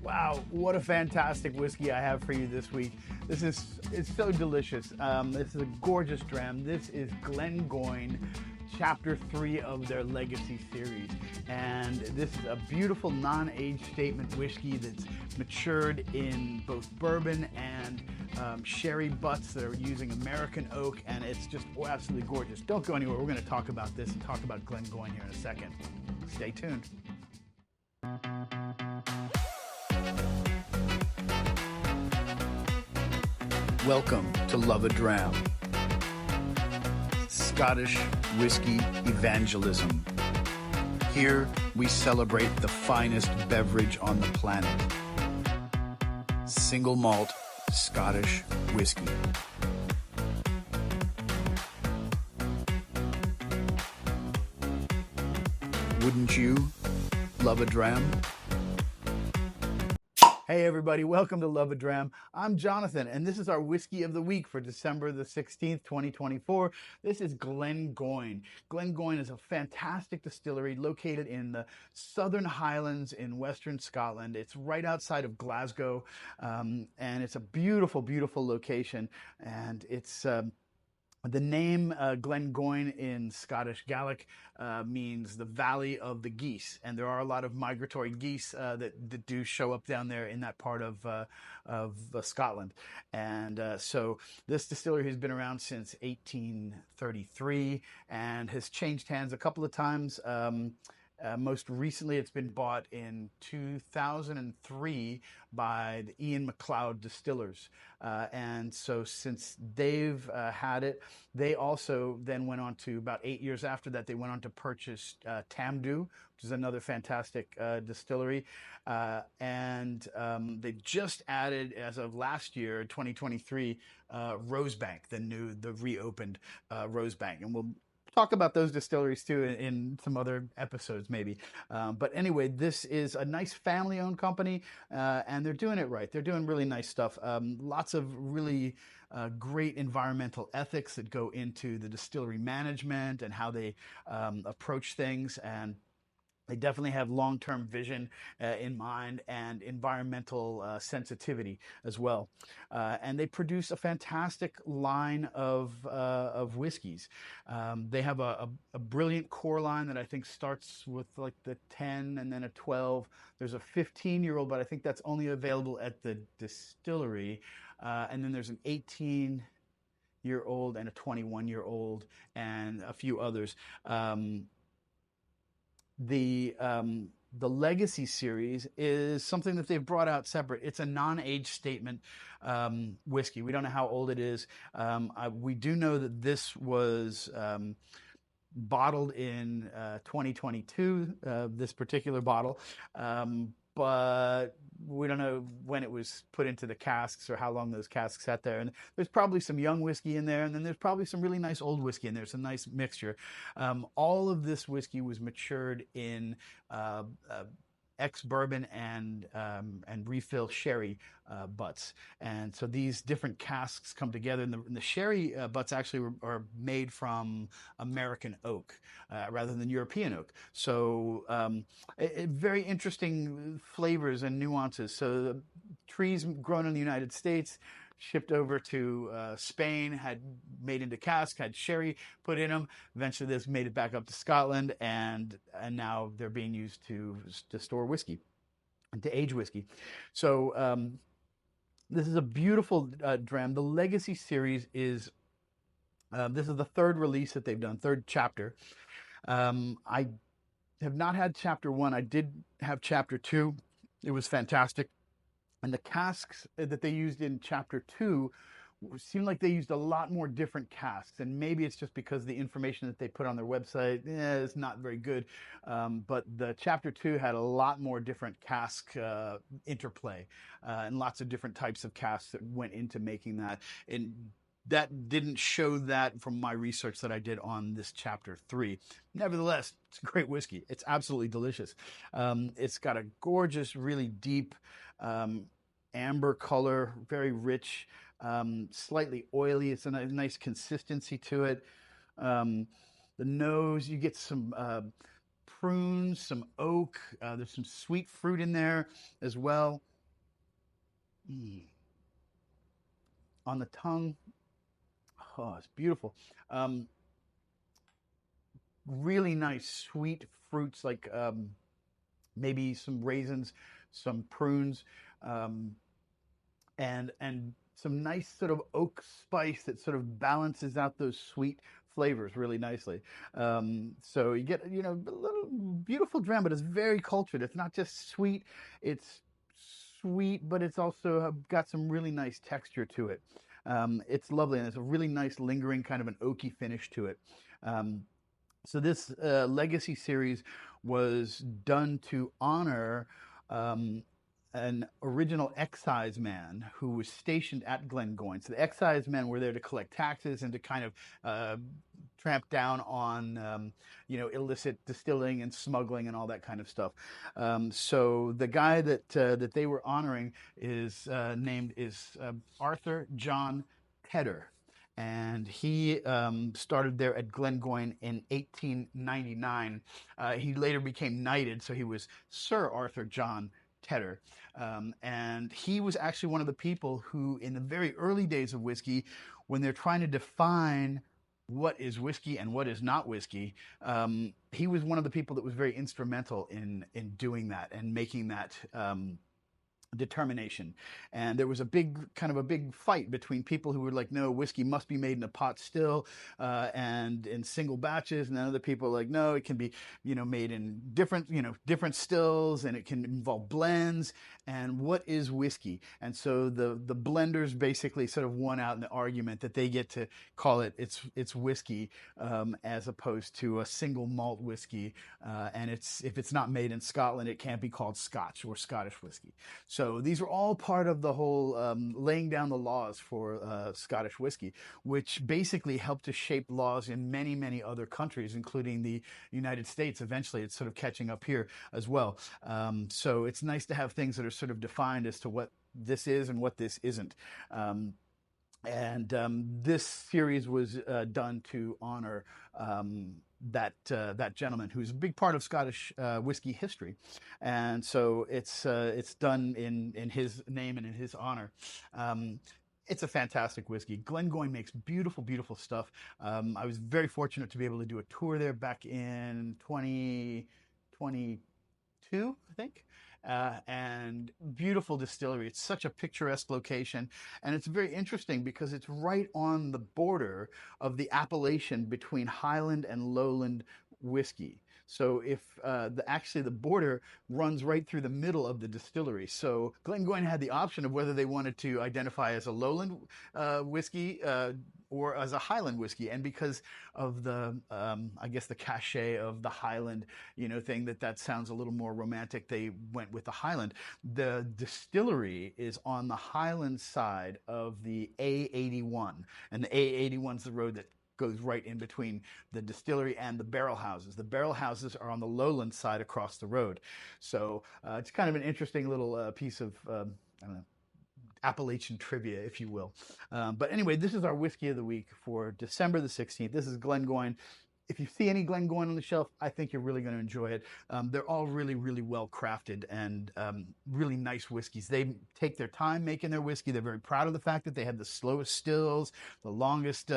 Wow, what a fantastic whiskey I have for you this week. It's so delicious. This is a gorgeous dram. This is Glengoyne, Chapter 3 of their Legacy series. And this is a beautiful non-age statement whiskey that's matured in both bourbon and sherry butts that are using American oak, and it's just absolutely gorgeous. Don't go anywhere. We're going to talk about this and talk about Glengoyne here in a second. Stay tuned. Welcome to Love-A-Dram, Scottish whiskey evangelism. Here we celebrate the finest beverage on the planet, single malt Scottish whiskey. Wouldn't you love a dram? Hey everybody, welcome to Love-A-Dram. I'm Jonathan, and this is our Whiskey of the Week for December the 16th, 2024. This is Glengoyne. Glengoyne is a fantastic distillery located in the Southern Highlands in Western Scotland. It's right outside of Glasgow, and it's a beautiful, beautiful location, and it's... The name Glengoyne in Scottish Gaelic means the Valley of the Geese, and there are a lot of migratory geese that do show up down there in that part of Scotland. And so this distillery has been around since 1833 and has changed hands a couple of times. Most recently, it's been bought in 2003 by the Ian MacLeod Distillers. And so since they've had it, they also then went on to, about 8 years after that, they went on to purchase Tamdhu, which is another fantastic distillery. And they just added, as of last year, 2023, Rosebank, the reopened Rosebank. And we'll talk about those distilleries too in some other episodes maybe. But anyway, this is a nice family-owned company, and they're doing it right. They're doing really nice stuff. Lots of really great environmental ethics that go into the distillery management and how they approach things, and they definitely have long-term vision in mind and environmental sensitivity as well. And they produce a fantastic line of whiskeys. They have a brilliant core line that I think starts with like the 10 and then a 12. There's a 15-year-old, but I think that's only available at the distillery. And then there's an 18-year-old and a 21-year-old and a few others. The Legacy series is something that they've brought out separate. It's a non-age statement whiskey. We don't know how old it is. We do know that this was bottled in 2022, this particular bottle, but we don't know when it was put into the casks or how long those casks sat there. And there's probably some young whiskey in there, and then there's probably some really nice old whiskey in there. It's a nice mixture. All of this whiskey was matured in ex-bourbon and refill sherry butts. And so these different casks come together, and the sherry butts actually are made from American oak rather than European oak. So very interesting flavors and nuances. So the trees grown in the United States, shipped over to Spain, had made into cask, had sherry put in them. Eventually this made it back up to Scotland, and now they're being used to store whiskey and to age whiskey. So this is a beautiful dram. The Legacy series is, this is the third release that they've done, third chapter. I have not had chapter 1. I did have chapter 2. It was fantastic. And the casks that they used in chapter 2 seemed like they used a lot more different casks. And maybe it's just because the information that they put on their website is not very good. But the chapter 2 had a lot more different cask interplay and lots of different types of casks that went into making that. And that didn't show that from my research that I did on this chapter 3. Nevertheless, it's a great whiskey. It's absolutely delicious. It's got a gorgeous, really deep amber color, very rich, slightly oily. It's a nice consistency to it. The nose, you get some prunes, some oak. There's some sweet fruit in there as well. Mm. On the tongue, oh, it's beautiful. Um, really nice sweet fruits like maybe some raisins, some prunes, um, and some nice sort of oak spice that sort of balances out those sweet flavors really nicely. So you get, you know, a little beautiful dram, but it's very cultured. It's not just sweet, it's sweet, but it's also got some really nice texture to it. It's lovely, and it's a really nice lingering kind of an oaky finish to it. Um, so this legacy series was done to honor um, an original excise man who was stationed at Glengoyne. So the excise men were there to collect taxes and to kind of uh, tramp down on you know, illicit distilling and smuggling and all that kind of stuff. So the guy that they were honoring is named is Arthur John Tedder, and he started there at Glengoyne in 1899. He later became knighted, so he was Sir Arthur John Tedder. And he was actually one of the people who, in the very early days of whiskey, when they're trying to define what is whiskey and what is not whiskey, he was one of the people that was very instrumental in doing that and making that determination. And there was a big kind of a big fight between people who were like, no, whiskey must be made in a pot still and in single batches, and then other people are like, no, it can be, you know, made in different, you know, different stills, and it can involve blends. And what is whiskey? And so the blenders basically sort of won out in the argument that they get to call it it's whiskey as opposed to a single malt whiskey, and it's, if it's not made in Scotland, it can't be called Scotch or Scottish whiskey. So these are all part of the whole laying down the laws for Scottish whiskey, which basically helped to shape laws in many, many other countries, including the United States. Eventually, it's sort of catching up here as well. So it's nice to have things that are sort of defined as to what this is and what this isn't. And this series was done to honor that gentleman who's a big part of Scottish whiskey history, and so it's done in his name and in his honor. It's a fantastic whiskey. Glengoyne makes beautiful, beautiful stuff. I was very fortunate to be able to do a tour there back in 2022, I think. And beautiful distillery. It's such a picturesque location, and it's very interesting because it's right on the border of the appellation between Highland and Lowland whiskey. So if actually the border runs right through the middle of the distillery. So Glengoyne had the option of whether they wanted to identify as a lowland whiskey or as a Highland whiskey. And because of the, I guess, the cachet of the Highland, you know, thing, that sounds a little more romantic, they went with the Highland. The distillery is on the Highland side of the A81, and the A81 is the road that goes right in between the distillery and the barrel houses. The barrel houses are on the lowland side across the road. So it's kind of an interesting little piece of, I don't know, Appalachian trivia, if you will. But anyway, this is our whiskey of the week for December the 16th. This is Glengoyne. If you see any Glengoyne on the shelf, I think you're really going to enjoy it. They're all really, really well crafted and really nice whiskeys. They take their time making their whiskey. They're very proud of the fact that they have the slowest stills, the longest,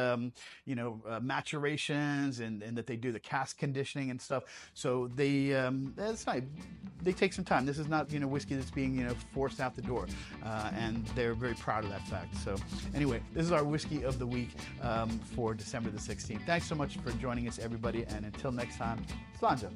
maturations, and that they do the cask conditioning and stuff. So that's nice. They take some time. This is not, you know, whiskey that's being, you know, forced out the door, and they're very proud of that fact. So anyway, this is our whiskey of the week for December the 16th. Thanks so much for joining us, everybody, and until next time, Slanja.